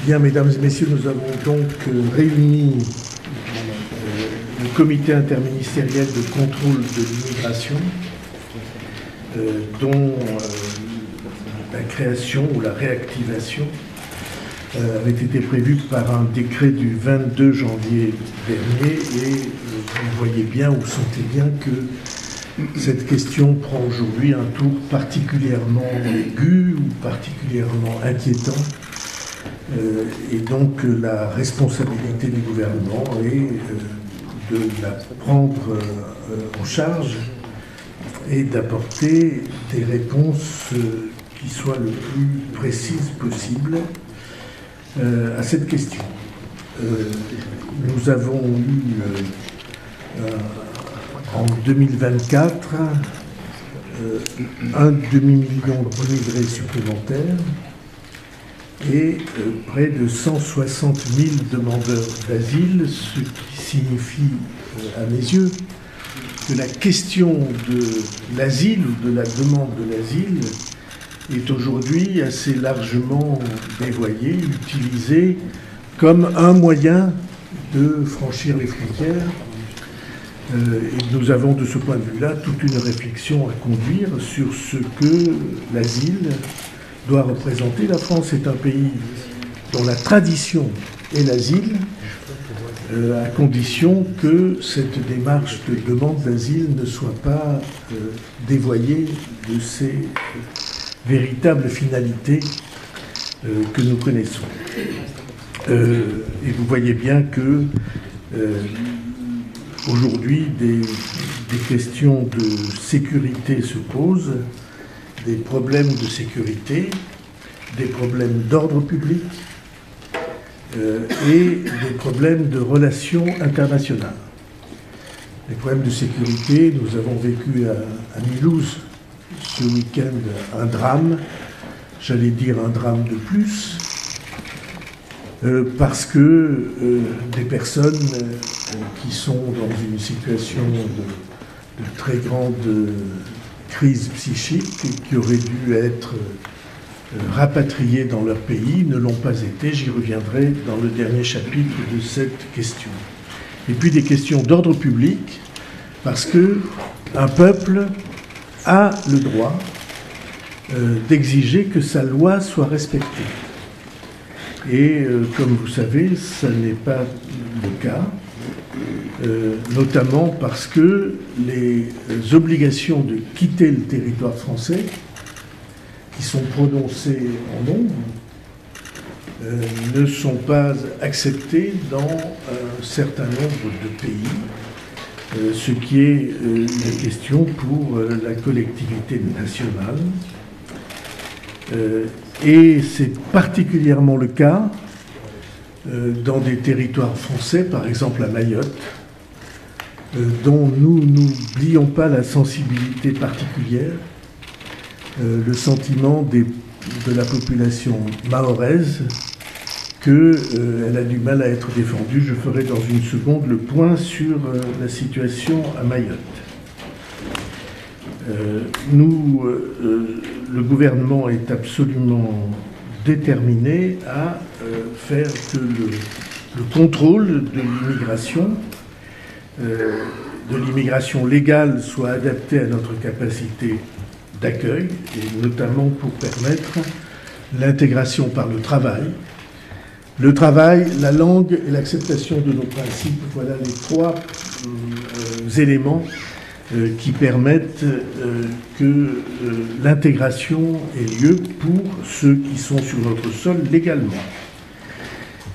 Bien, mesdames et messieurs, nous avons donc réuni le comité interministériel de contrôle de l'immigration, dont la création ou la réactivation avait été prévue par un décret du 22 janvier dernier, et vous voyez bien ou sentez bien que cette question prend aujourd'hui un tour particulièrement aigu ou particulièrement inquiétant. Et donc la responsabilité du gouvernement est de la prendre en charge et d'apporter des réponses qui soient le plus précises possible à cette question. Nous avons eu en 2024 un demi-million d'immigrés supplémentaires et près de 160 000 demandeurs d'asile, ce qui signifie, à mes yeux, que la question de l'asile ou de la demande de l'asile est aujourd'hui assez largement dévoyée, utilisée comme un moyen de franchir les frontières. Et nous avons de ce point de vue-là toute une réflexion à conduire sur ce que l'asile doit représenter. La France est un pays dont la tradition est l'asile, à condition que cette démarche de demande d'asile ne soit pas dévoyée de ses véritables finalités que nous connaissons. Et vous voyez bien que aujourd'hui des questions de sécurité se posent, des problèmes de sécurité, des problèmes d'ordre public et des problèmes de relations internationales. Les problèmes de sécurité, nous avons vécu à Mulhouse ce week-end un drame, j'allais dire un drame de plus, parce que des personnes qui sont dans une situation de très grande crise psychique, qui auraient dû être rapatriés dans leur pays, ne l'ont pas été. J'y reviendrai dans le dernier chapitre de cette question. Et puis des questions d'ordre public, parce que un peuple a le droit d'exiger que sa loi soit respectée. Et comme vous savez, ça n'est pas le cas. Notamment parce que les obligations de quitter le territoire français, qui sont prononcées en nombre, ne sont pas acceptées dans un certain nombre de pays, ce qui est une question pour la collectivité nationale. Et c'est particulièrement le cas dans des territoires français, par exemple à Mayotte, dont nous n'oublions pas la sensibilité particulière, le sentiment de la population mahoraise qu'elle a du mal à être défendue. Je ferai dans une seconde le point sur la situation à Mayotte. Le gouvernement est absolument déterminé à faire que le contrôle de l'immigration légale soit adapté à notre capacité d'accueil, et notamment pour permettre l'intégration par le travail. Le travail, la langue et l'acceptation de nos principes, voilà les trois éléments qui permettent que l'intégration ait lieu pour ceux qui sont sur notre sol légalement.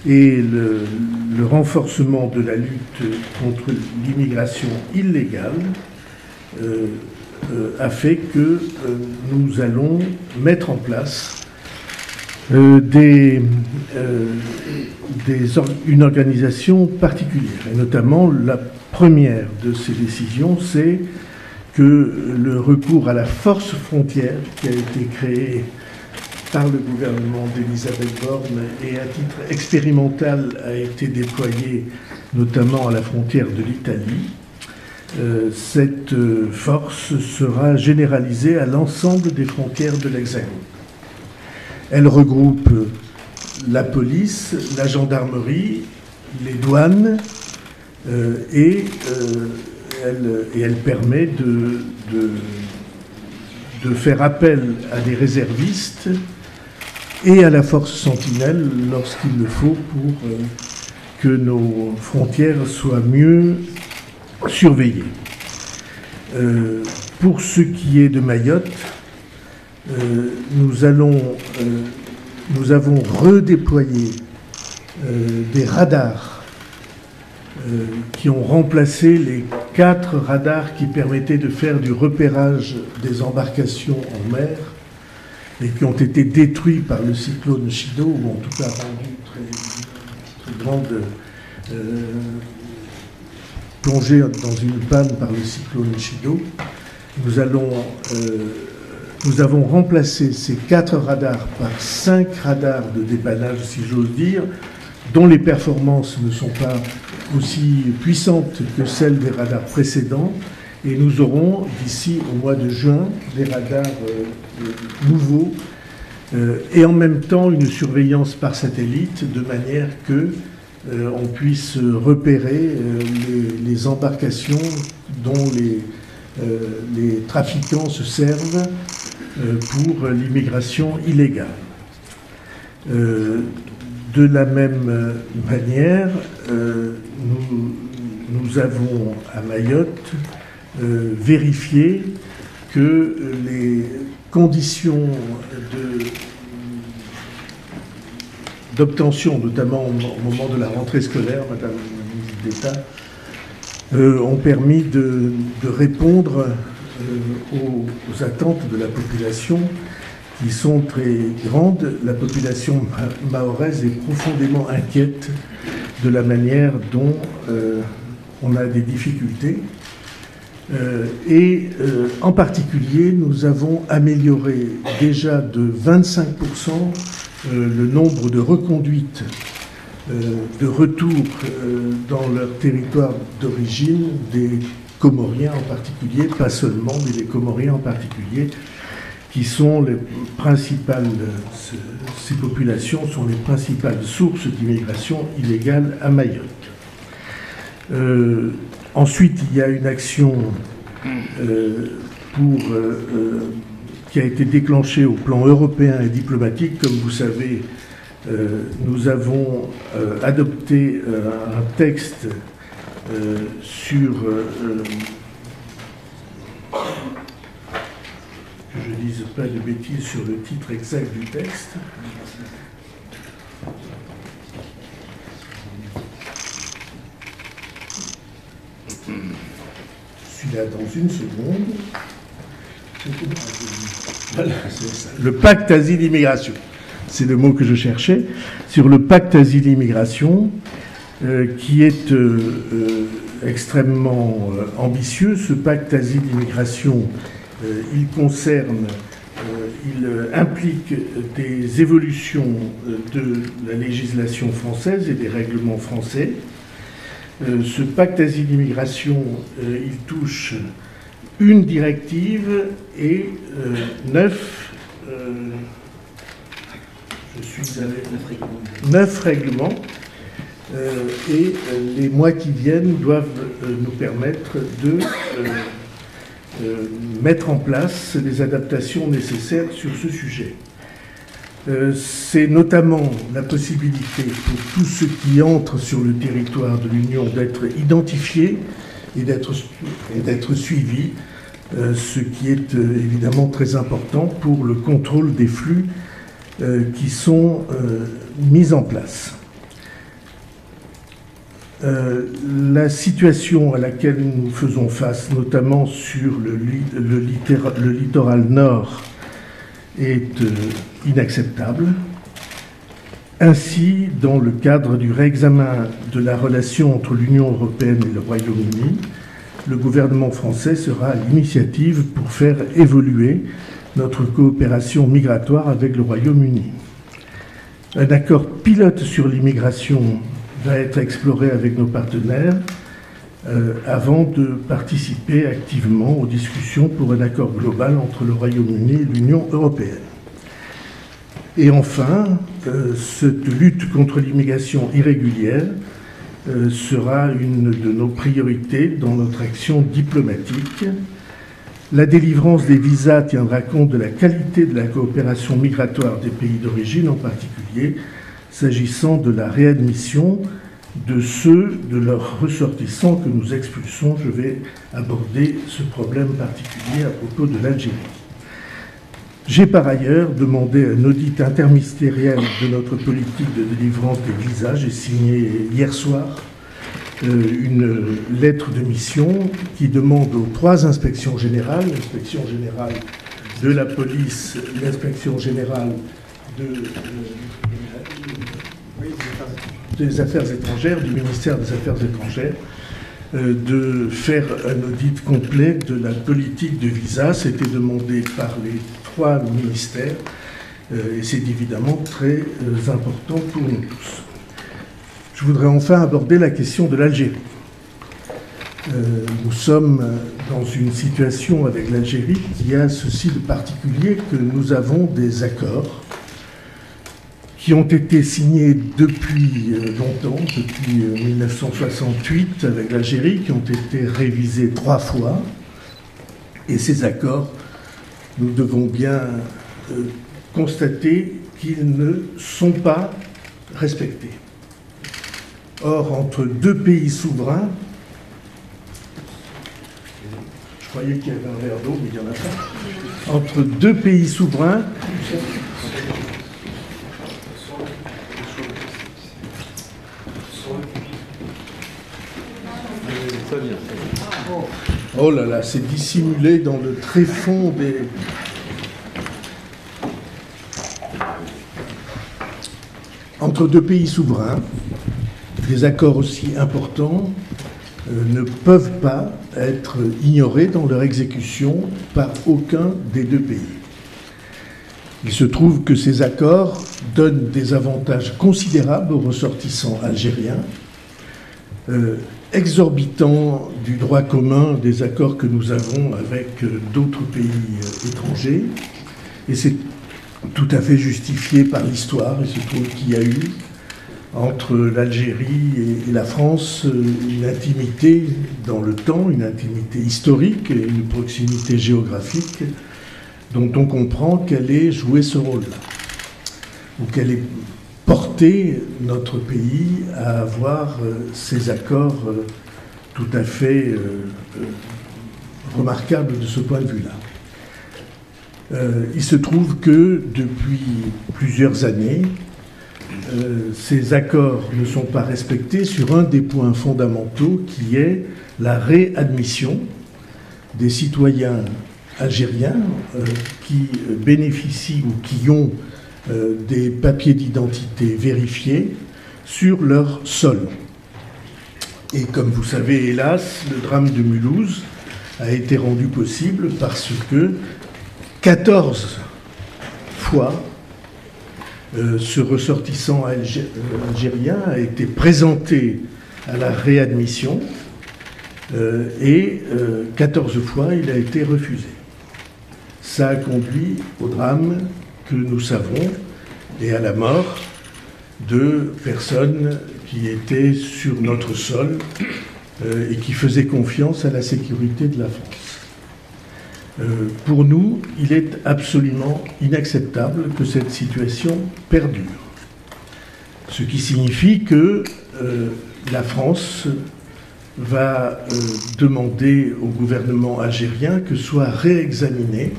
Et le renforcement de la lutte contre l'immigration illégale a fait que nous allons mettre en place une organisation particulière. Et notamment, la première de ces décisions, c'est que le recours à la force frontière, qui a été créée par le gouvernement d'Elisabeth Borne et à titre expérimental a été déployé notamment à la frontière de l'Italie, cette force sera généralisée à l'ensemble des frontières de l'Hexagone. Elle regroupe la police, la gendarmerie, les douanes, et elle permet de faire appel à des réservistes et à la force sentinelle lorsqu'il le faut pour que nos frontières soient mieux surveillées. Pour ce qui est de Mayotte, nous avons redéployé des radars qui ont remplacé les 4 radars qui permettaient de faire du repérage des embarcations en mer et qui ont été détruits par le cyclone Chido, ou en tout cas rendu très grande plongée dans une panne par le cyclone Chido. Nous avons remplacé ces 4 radars par 5 radars de dépannage, si j'ose dire, dont les performances ne sont pas aussi puissantes que celles des radars précédents. Et nous aurons, d'ici au mois de juin, des radars nouveaux et en même temps une surveillance par satellite de manière que on puisse repérer les embarcations dont les trafiquants se servent pour l'immigration illégale. De la même manière, nous avons à Mayotte vérifié que les conditions d'obtention, notamment au moment de la rentrée scolaire, Madame la ministre d'État, ont permis de répondre aux attentes de la population qui sont très grandes. La population mahoraise est profondément inquiète de la manière dont on a des difficultés. En particulier, nous avons amélioré déjà de 25% le nombre de reconduites de retour dans leur territoire d'origine des Comoriens en particulier, pas seulement, mais les Comoriens en particulier, qui sont les principales, ces populations sont les principales sources d'immigration illégale à Mayotte. Ensuite, il y a une action qui a été déclenchée au plan européen et diplomatique. Comme vous savez, nous avons adopté un texte sur que je ne dise pas de bêtises sur le titre exact du texte. Je suis là dans une seconde. Voilà, c'est ça. Le pacte asile-immigration, c'est le mot que je cherchais, sur le pacte asile-immigration, qui est extrêmement ambitieux. Ce pacte asile-immigration, il concerne, il implique des évolutions de la législation française et des règlements français. Ce pacte asile-immigration, il touche une directive et 9 règlements. Et les mois qui viennent doivent nous permettre de mettre en place les adaptations nécessaires sur ce sujet. C'est notamment la possibilité pour tous ceux qui entrent sur le territoire de l'Union d'être identifiés et d'être suivis, ce qui est évidemment très important pour le contrôle des flux qui sont mis en place. La situation à laquelle nous faisons face, notamment sur le littoral nord, est inacceptable. Ainsi, dans le cadre du réexamen de la relation entre l'Union européenne et le Royaume-Uni, le gouvernement français sera à l'initiative pour faire évoluer notre coopération migratoire avec le Royaume-Uni. Un accord pilote sur l'immigration va être exploré avec nos partenaires avant de participer activement aux discussions pour un accord global entre le Royaume-Uni et l'Union européenne. Et enfin, cette lutte contre l'immigration irrégulière sera une de nos priorités dans notre action diplomatique. La délivrance des visas tiendra compte de la qualité de la coopération migratoire des pays d'origine, en particulier s'agissant de la réadmission de ceux de leurs ressortissants que nous expulsons. Je vais aborder ce problème particulier à propos de l'Algérie. J'ai par ailleurs demandé un audit interministériel de notre politique de délivrance des visas. J'ai signé hier soir une lettre de mission qui demande aux 3 inspections générales, l'inspection générale de la police, l'inspection générale des affaires étrangères, du ministère des Affaires étrangères, de faire un audit complet de la politique de visa. C'était demandé par les 3 ministères et c'est évidemment très important pour nous tous. Je voudrais enfin aborder la question de l'Algérie. Nous sommes dans une situation avec l'Algérie qui a ceci de particulier que nous avons des accords qui ont été signés depuis longtemps, depuis 1968 avec l'Algérie, qui ont été révisés 3 fois. Et ces accords, nous devons bien constater qu'ils ne sont pas respectés. Or, entre 2 pays souverains, je croyais qu'il y avait un verre d'eau, mais il n'y en a pas. Entre 2 pays souverains, oh là là, c'est dissimulé dans le tréfonds des... Entre 2 pays souverains, des accords aussi importants ne peuvent pas être ignorés dans leur exécution par aucun des 2 pays. Il se trouve que ces accords donnent des avantages considérables aux ressortissants algériens, exorbitants du droit commun des accords que nous avons avec d'autres pays étrangers. Et c'est tout à fait justifié par l'histoire. Il se trouve qu'il y a eu entre l'Algérie et la France une intimité dans le temps, une intimité historique et une proximité géographique dont on comprend qu'elle ait joué ce rôle-là, ou qu'elle ait porté notre pays à avoir ces accords tout à fait remarquables de ce point de vue-là. Il se trouve que depuis plusieurs années, ces accords ne sont pas respectés sur un des points fondamentaux qui est la réadmission des citoyens algériens qui bénéficient ou qui ont des papiers d'identité vérifiés sur leur sol. Et comme vous savez, hélas, le drame de Mulhouse a été rendu possible parce que 14 fois, ce ressortissant algérien a été présenté à la réadmission et 14 fois, il a été refusé. Ça a conduit au drame que nous savons et à la mort de personnes qui étaient sur notre sol et qui faisaient confiance à la sécurité de la France. Pour nous, il est absolument inacceptable que cette situation perdure. Ce qui signifie que la France va demander au gouvernement algérien que soit réexaminée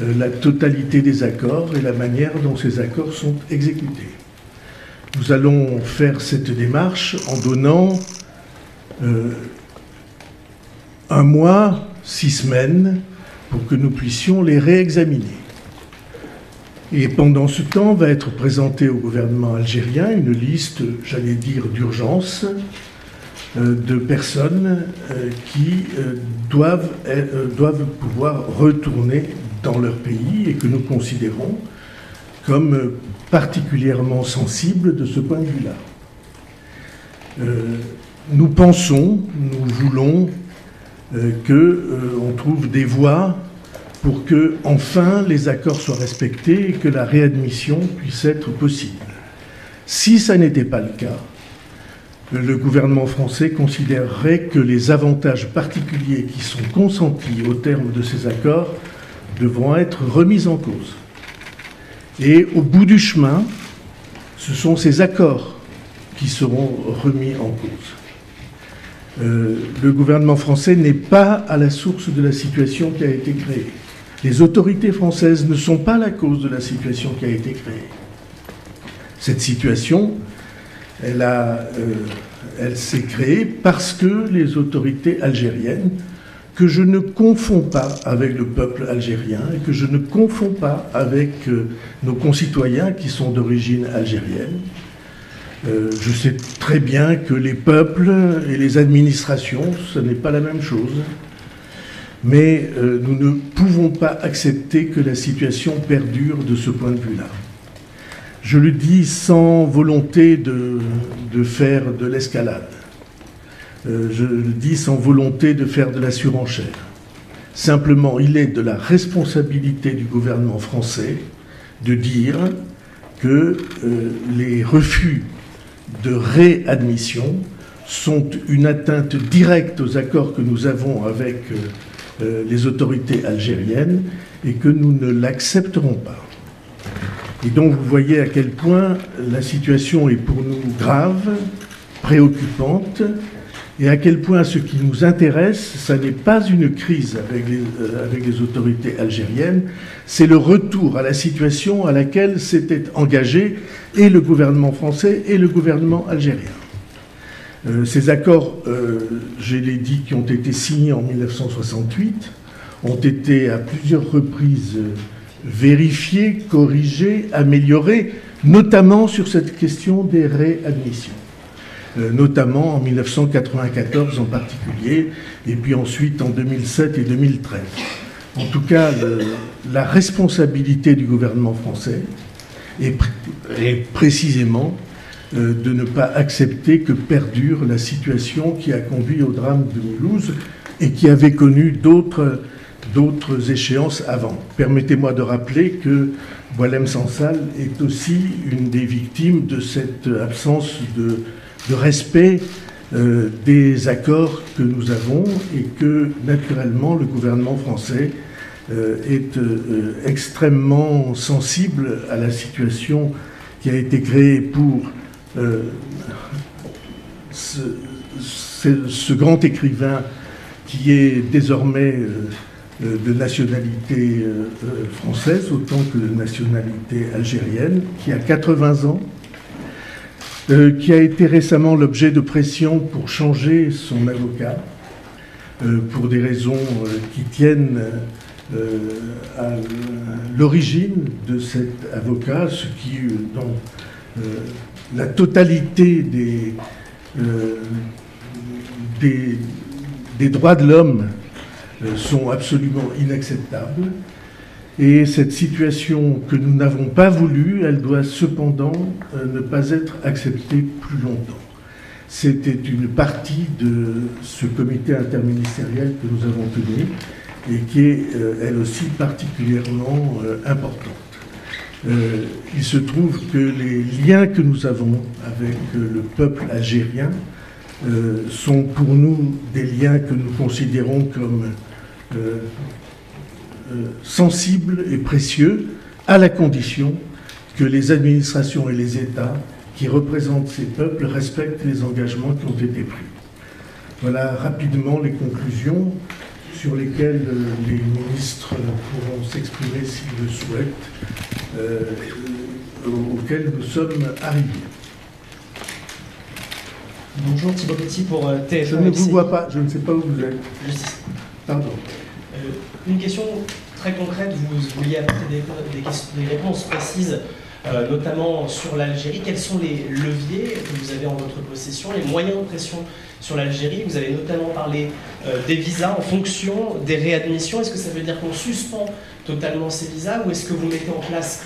la totalité des accords et la manière dont ces accords sont exécutés. Nous allons faire cette démarche en donnant 1 mois, 6 semaines, pour que nous puissions les réexaminer. Et pendant ce temps, va être présentée au gouvernement algérien une liste, j'allais dire, d'urgence de personnes qui doivent pouvoir retourner dans leur pays et que nous considérons comme particulièrement sensibles de ce point de vue-là. Nous pensons, nous voulons qu'on trouve des voies pour que, enfin, les accords soient respectés et que la réadmission puisse être possible. Si ça n'était pas le cas, le gouvernement français considérerait que les avantages particuliers qui sont consentis au terme de ces accords devront être remis en cause. Et au bout du chemin, ce sont ces accords qui seront remis en cause. Le gouvernement français n'est pas à la source de la situation qui a été créée. Les autorités françaises ne sont pas la cause de la situation qui a été créée. Cette situation, elle s'est créée parce que les autorités algériennes, que je ne confonds pas avec le peuple algérien et que je ne confonds pas avec nos concitoyens qui sont d'origine algérienne. Je sais très bien que les peuples et les administrations, ce n'est pas la même chose. Mais nous ne pouvons pas accepter que la situation perdure de ce point de vue-là. Je le dis sans volonté de faire de l'escalade. Je le dis sans volonté de faire de la surenchère. Simplement, il est de la responsabilité du gouvernement français de dire que les refus de réadmission sont une atteinte directe aux accords que nous avons avec les autorités algériennes et que nous ne l'accepterons pas. Et donc vous voyez à quel point la situation est pour nous grave, préoccupante, et à quel point ce qui nous intéresse, ça n'est pas une crise avec les autorités algériennes, c'est le retour à la situation à laquelle s'étaient engagés et le gouvernement français et le gouvernement algérien. Ces accords, je l'ai dit, qui ont été signés en 1968, ont été à plusieurs reprises vérifiés, corrigés, améliorés, notamment sur cette question des réadmissions. Notamment en 1994 en particulier, et puis ensuite en 2007 et 2013. En tout cas, la responsabilité du gouvernement français est précisément de ne pas accepter que perdure la situation qui a conduit au drame de Mulhouse et qui avait connu d'autres échéances avant. Permettez-moi de rappeler que Boualem Sansal est aussi une des victimes de cette absence de respect des accords que nous avons et que, naturellement, le gouvernement français est extrêmement sensible à la situation qui a été créée pour ce grand écrivain qui est désormais de nationalité française autant que de nationalité algérienne, qui a 80 ans, qui a été récemment l'objet de pression pour changer son avocat, pour des raisons qui tiennent à l'origine de cet avocat, ce qui, dans la totalité des droits de l'homme, sont absolument inacceptables. Et cette situation que nous n'avons pas voulu, elle doit cependant ne pas être acceptée plus longtemps. C'était une partie de ce comité interministériel que nous avons tenu et qui est, elle aussi, particulièrement importante. Il se trouve que les liens que nous avons avec le peuple algérien sont pour nous des liens que nous considérons comme sensibles et précieux, à la condition que les administrations et les États qui représentent ces peuples respectent les engagements qui ont été pris. Voilà rapidement les conclusions sur lesquelles les ministres pourront s'exprimer s'ils le souhaitent, auxquelles nous sommes arrivés. Bonjour, Thibaut Petit pour TF1. Je ne vous vois pas, je ne sais pas où vous êtes. Justice. Pardon. Une question très concrète, vous vouliez apporter des réponses précises, notamment sur l'Algérie. Quels sont les leviers que vous avez en votre possession, les moyens de pression sur l'Algérie? Vous avez notamment parlé des visas en fonction des réadmissions. Est-ce que ça veut dire qu'on suspend totalement ces visas ou est-ce que vous mettez en place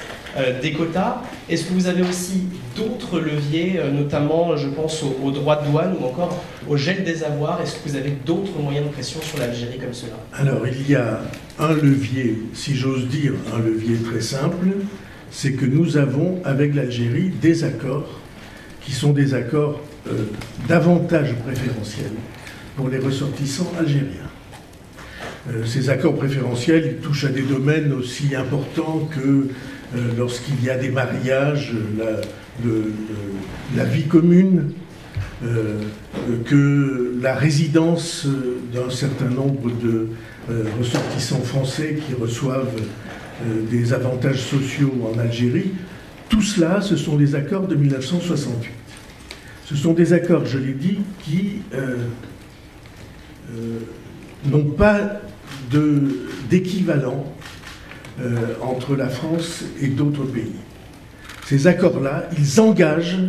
des quotas? Est-ce que vous avez aussi d'autres leviers, notamment je pense aux droits de douane ou encore au gel des avoirs? Est-ce que vous avez d'autres moyens de pression sur l'Algérie comme cela? Alors il y a un levier, si j'ose dire, un levier très simple, c'est que nous avons avec l'Algérie des accords qui sont des accords d'avantages préférentiels pour les ressortissants algériens. Ces accords préférentiels ils touchent à des domaines aussi importants que lorsqu'il y a des mariages, la vie commune, que la résidence d'un certain nombre de ressortissants français qui reçoivent des avantages sociaux en Algérie. Tout cela, ce sont des accords de 1968. Ce sont des accords, je l'ai dit, qui n'ont pas d'équivalent entre la France et d'autres pays. Ces accords-là, ils engagent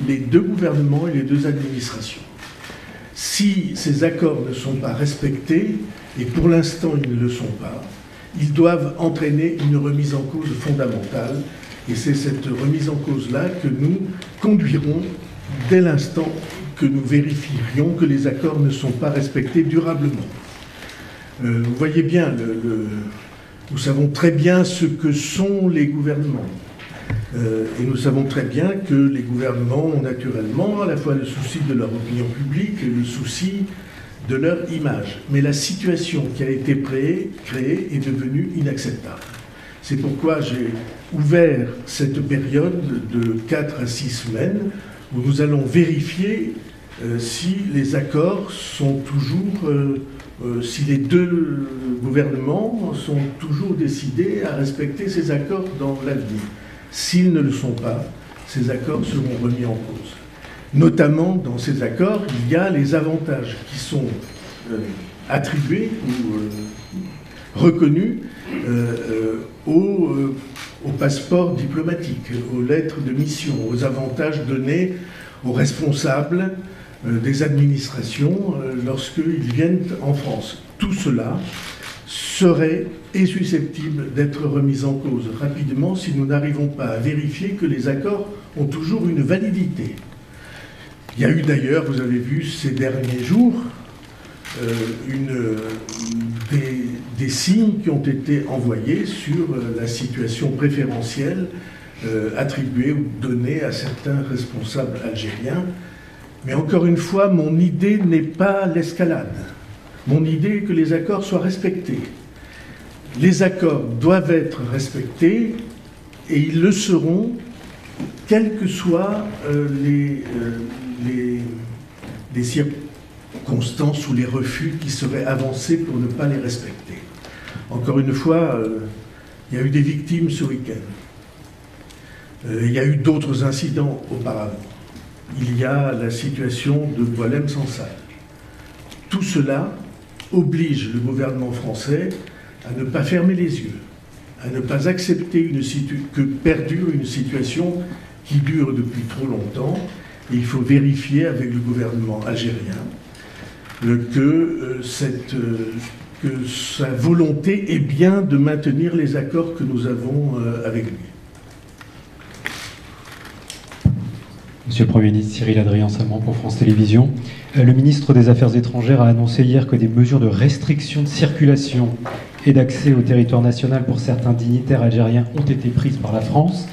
les deux gouvernements et les deux administrations. Si ces accords ne sont pas respectés, et pour l'instant ils ne le sont pas, ils doivent entraîner une remise en cause fondamentale, et c'est cette remise en cause-là que nous conduirons dès l'instant que nous vérifierions que les accords ne sont pas respectés durablement. Vous voyez bien, nous savons très bien ce que sont les gouvernements. Et nous savons très bien que les gouvernements ont naturellement à la fois le souci de leur opinion publique et le souci de leur image. Mais la situation qui a été créée est devenue inacceptable. C'est pourquoi j'ai ouvert cette période de 4 à 6 semaines où nous allons vérifier si les accords sont toujours, si les deux gouvernements sont toujours décidés à respecter ces accords dans l'avenir. S'ils ne le sont pas, ces accords seront remis en cause. Notamment, dans ces accords, il y a les avantages qui sont attribués ou reconnus aux passeports diplomatiques, aux lettres de mission, aux avantages donnés aux responsables des administrations lorsqu'ils viennent en France. Tout cela serait et susceptible d'être remis en cause rapidement si nous n'arrivons pas à vérifier que les accords ont toujours une validité. Il y a eu d'ailleurs, vous avez vu ces derniers jours, des signes qui ont été envoyés sur la situation préférentielle attribuée ou donnée à certains responsables algériens. Mais encore une fois, mon idée n'est pas l'escalade. Mon idée est que les accords soient respectés. Les accords doivent être respectés et ils le seront, quelles que soient les circonstances ou les refus qui seraient avancés pour ne pas les respecter. Encore une fois, il y a eu des victimes ce week-end. Il y a eu d'autres incidents auparavant. Il y a la situation de Boualem Sansal. Tout cela oblige le gouvernement français à ne pas fermer les yeux, à ne pas accepter que perdure une situation qui dure depuis trop longtemps. Et il faut vérifier avec le gouvernement algérien que sa volonté est bien de maintenir les accords que nous avons avec lui. Monsieur le Premier ministre, Cyril Adrien-Samand pour France Télévisions. Le ministre des Affaires étrangères a annoncé hier que des mesures de restriction de circulation et d'accès au territoire national pour certains dignitaires algériens ont été prises par la France.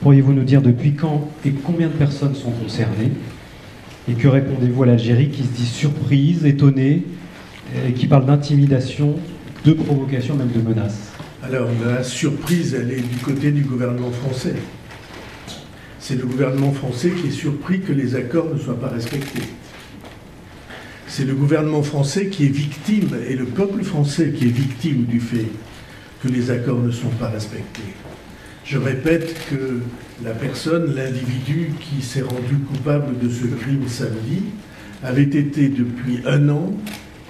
Pourriez-vous nous dire depuis quand et combien de personnes sont concernées? Et que répondez-vous à l'Algérie qui se dit surprise, étonnée, et qui parle d'intimidation, de provocation, même de menaces? Alors la surprise, elle est du côté du gouvernement français. C'est le gouvernement français qui est surpris que les accords ne soient pas respectés. C'est le gouvernement français qui est victime, et le peuple français qui est victime du fait que les accords ne sont pas respectés. Je répète que la personne, l'individu qui s'est rendu coupable de ce crime samedi, avait été depuis 1 an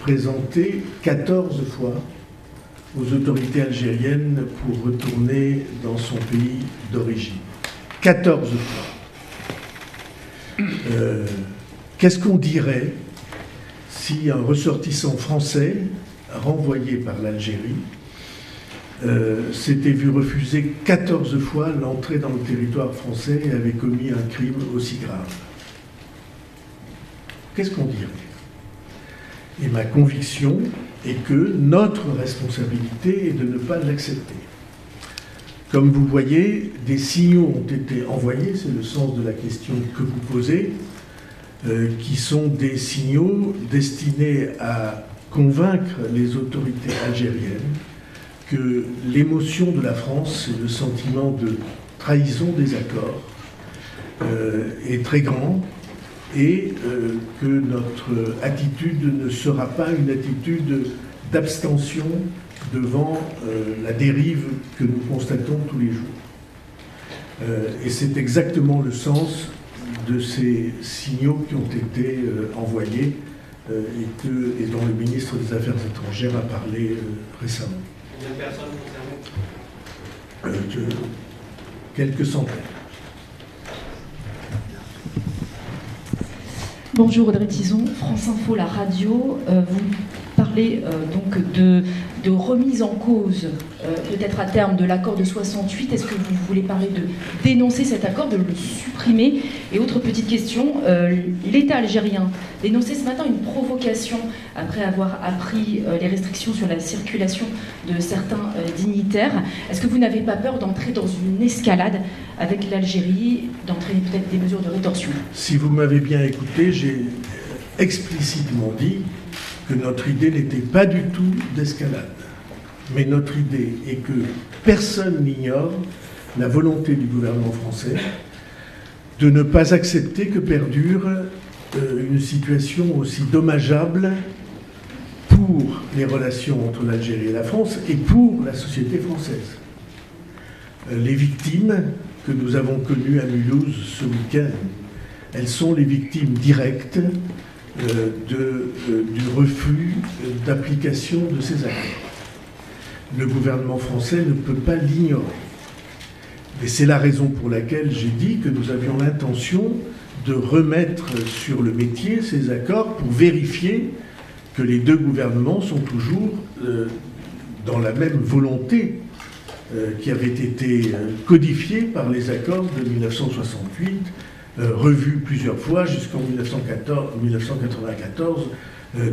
présenté 14 fois aux autorités algériennes pour retourner dans son pays d'origine. 14 fois. Qu'est-ce qu'on dirait si un ressortissant français renvoyé par l'Algérie s'était vu refuser 14 fois l'entrée dans le territoire français et avait commis un crime aussi grave? Qu'est-ce qu'on dirait? Et ma conviction, et que notre responsabilité est de ne pas l'accepter. Comme vous voyez, des signaux ont été envoyés, c'est le sens de la question que vous posez, qui sont des signaux destinés à convaincre les autorités algériennes que l'émotion de la France et le sentiment de trahison des accords est très grand et que notre attitude ne sera pas une attitude d'abstention devant la dérive que nous constatons tous les jours. Et c'est exactement le sens de ces signaux qui ont été envoyés et dont le ministre des Affaires étrangères a parlé récemment. Combien de personnes concernées? Quelques centaines. Bonjour Audrey Tison, France Info, la radio. Vous parlez donc de remise en cause, peut-être à terme, de l'accord de 68. Est-ce que vous voulez parler de dénoncer cet accord, de le supprimer? Et autre petite question, l'État algérien dénonçait ce matin une provocation après avoir appris les restrictions sur la circulation de certains dignitaires. Est-ce que vous n'avez pas peur d'entrer dans une escalade avec l'Algérie, d'entraîner peut-être des mesures de rétorsion? Si vous m'avez bien écouté, j'ai explicitement dit que notre idée n'était pas du tout d'escalade. Mais notre idée est que personne n'ignore la volonté du gouvernement français de ne pas accepter que perdure une situation aussi dommageable pour les relations entre l'Algérie et la France et pour la société française. Les victimes que nous avons connues à Mulhouse ce week-end, elles sont les victimes directes du refus d'application de ces accords. Le gouvernement français ne peut pas l'ignorer. Et c'est la raison pour laquelle j'ai dit que nous avions l'intention de remettre sur le métier ces accords pour vérifier que les deux gouvernements sont toujours dans la même volonté qui avait été codifiée par les accords de 1968, revus plusieurs fois jusqu'en 1994,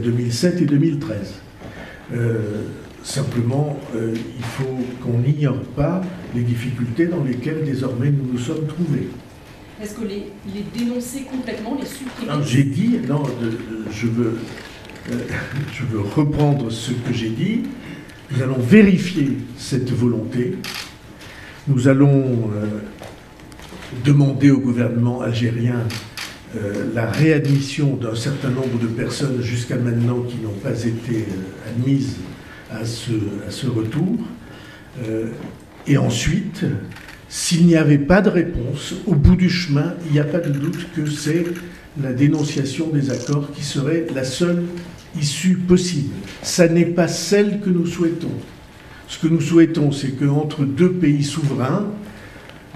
2007 et 2013. Simplement, il faut qu'on n'ignore pas les difficultés dans lesquelles désormais nous nous sommes trouvés. Est-ce que les dénoncer complètement, les supprimer? J'ai dit, je veux reprendre ce que j'ai dit. Nous allons vérifier cette volonté. Nous allons demander au gouvernement algérien la réadmission d'un certain nombre de personnes jusqu'à maintenant qui n'ont pas été admises à ce retour. Et ensuite, s'il n'y avait pas de réponse, au bout du chemin, il n'y a pas de doute que c'est la dénonciation des accords qui serait la seule issue possible. Ça n'est pas celle que nous souhaitons. Ce que nous souhaitons, c'est qu'entre deux pays souverains,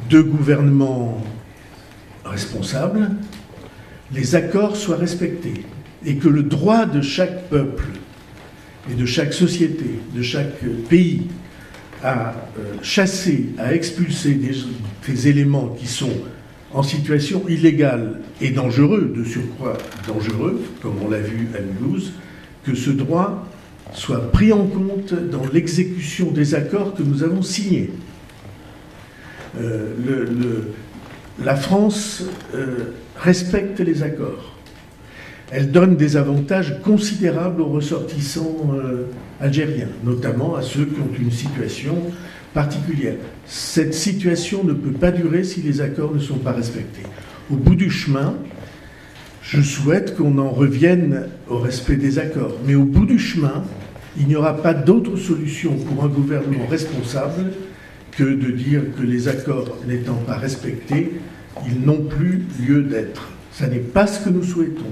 deux gouvernements responsables, les accords soient respectés et que le droit de chaque peuple et de chaque société, de chaque pays, à chasser, à expulser des éléments qui sont en situation illégale et dangereux, de surcroît dangereux, comme on l'a vu à Mulhouse, que ce droit soit pris en compte dans l'exécution des accords que nous avons signés. La France respecte les accords. Elle donne des avantages considérables aux ressortissants algériens, notamment à ceux qui ont une situation particulière. Cette situation ne peut pas durer si les accords ne sont pas respectés. Au bout du chemin, je souhaite qu'on en revienne au respect des accords. Mais au bout du chemin, il n'y aura pas d'autre solution pour un gouvernement responsable que de dire que les accords n'étant pas respectés, ils n'ont plus lieu d'être. Ce n'est pas ce que nous souhaitons.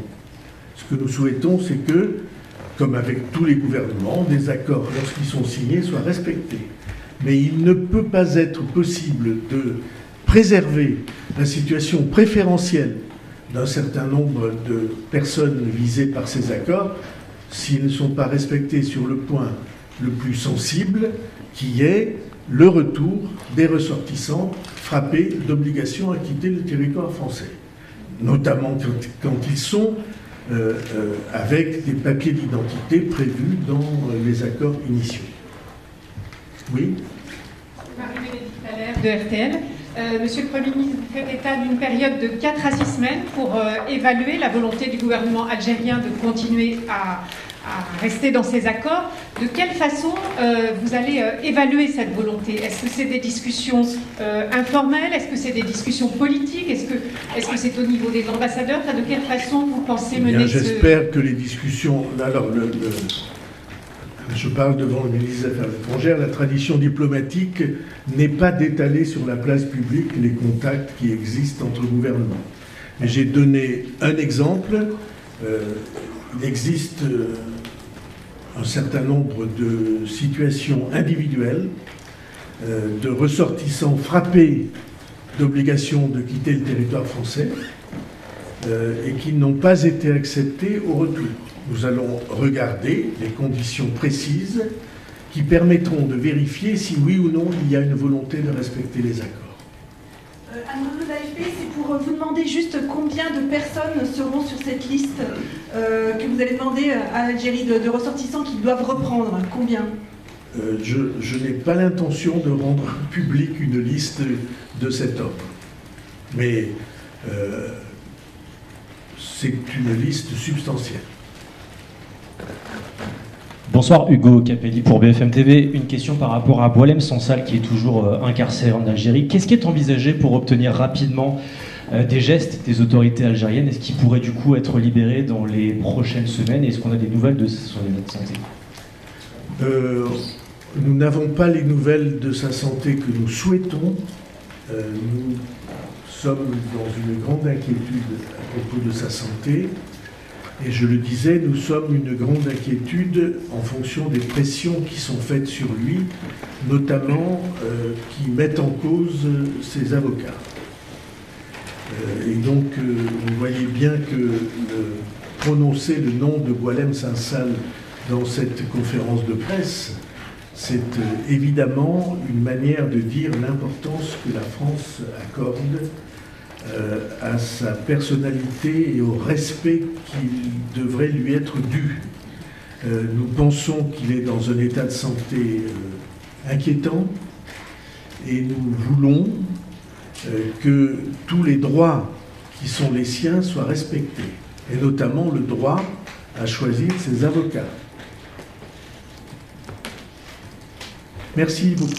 Ce que nous souhaitons, c'est que, comme avec tous les gouvernements, des accords, lorsqu'ils sont signés, soient respectés. Mais il ne peut pas être possible de préserver la situation préférentielle d'un certain nombre de personnes visées par ces accords s'ils ne sont pas respectés sur le point le plus sensible, qui est le retour des ressortissants frappés d'obligation à quitter le territoire français, notamment quand ils sont avec des papiers d'identité prévus dans les accords initiaux. Oui. Marie-Bénédicte Allaire de RTL. Monsieur le Premier ministre, vous faites état d'une période de 4 à 6 semaines pour évaluer la volonté du gouvernement algérien de continuer à rester dans ces accords. De quelle façon vous allez évaluer cette volonté? Est-ce que c'est des discussions informelles? Est-ce que c'est des discussions politiques? Est-ce que c'est au niveau des ambassadeurs? Enfin, de quelle façon vous pensez mener J'espère que les discussions... Alors, je parle devant le ministre des Affaires étrangères, la tradition diplomatique n'est pas d'étaler sur la place publique les contacts qui existent entre gouvernements. Mais j'ai donné un exemple. Il existe un certain nombre de situations individuelles de ressortissants frappés d'obligation de quitter le territoire français et qui n'ont pas été acceptés au retour. Nous allons regarder les conditions précises qui permettront de vérifier si oui ou non il y a une volonté de respecter les accords. Anne-Marie de l'AFP, c'est pour vous demander juste combien de personnes seront sur cette liste que vous allez demander à l'Algérie de ressortissants qui doivent reprendre. Combien? Je n'ai pas l'intention de rendre publique une liste de cet ordre. Mais c'est une liste substantielle. Bonsoir, Hugo Capelli pour BFM TV. Une question par rapport à Boualem Sansal qui est toujours incarcéré en Algérie. Qu'est-ce qui est envisagé pour obtenir rapidement des gestes des autorités algériennes? Est-ce qu'il pourrait du coup être libéré dans les prochaines semaines? Est-ce qu'on a des nouvelles de son état de santé? Nous n'avons pas les nouvelles de sa santé que nous souhaitons. Nous sommes dans une grande inquiétude à propos de sa santé. Et je le disais, nous sommes une grande inquiétude en fonction des pressions qui sont faites sur lui, notamment qui mettent en cause ses avocats. Et donc, vous voyez bien que prononcer le nom de Boualem Sansal dans cette conférence de presse, c'est évidemment une manière de dire l'importance que la France accorde à sa personnalité et au respect qui devrait lui être dû. Nous pensons qu'il est dans un état de santé inquiétant et nous voulons que tous les droits qui sont les siens soient respectés, et notamment le droit à choisir ses avocats. Merci beaucoup.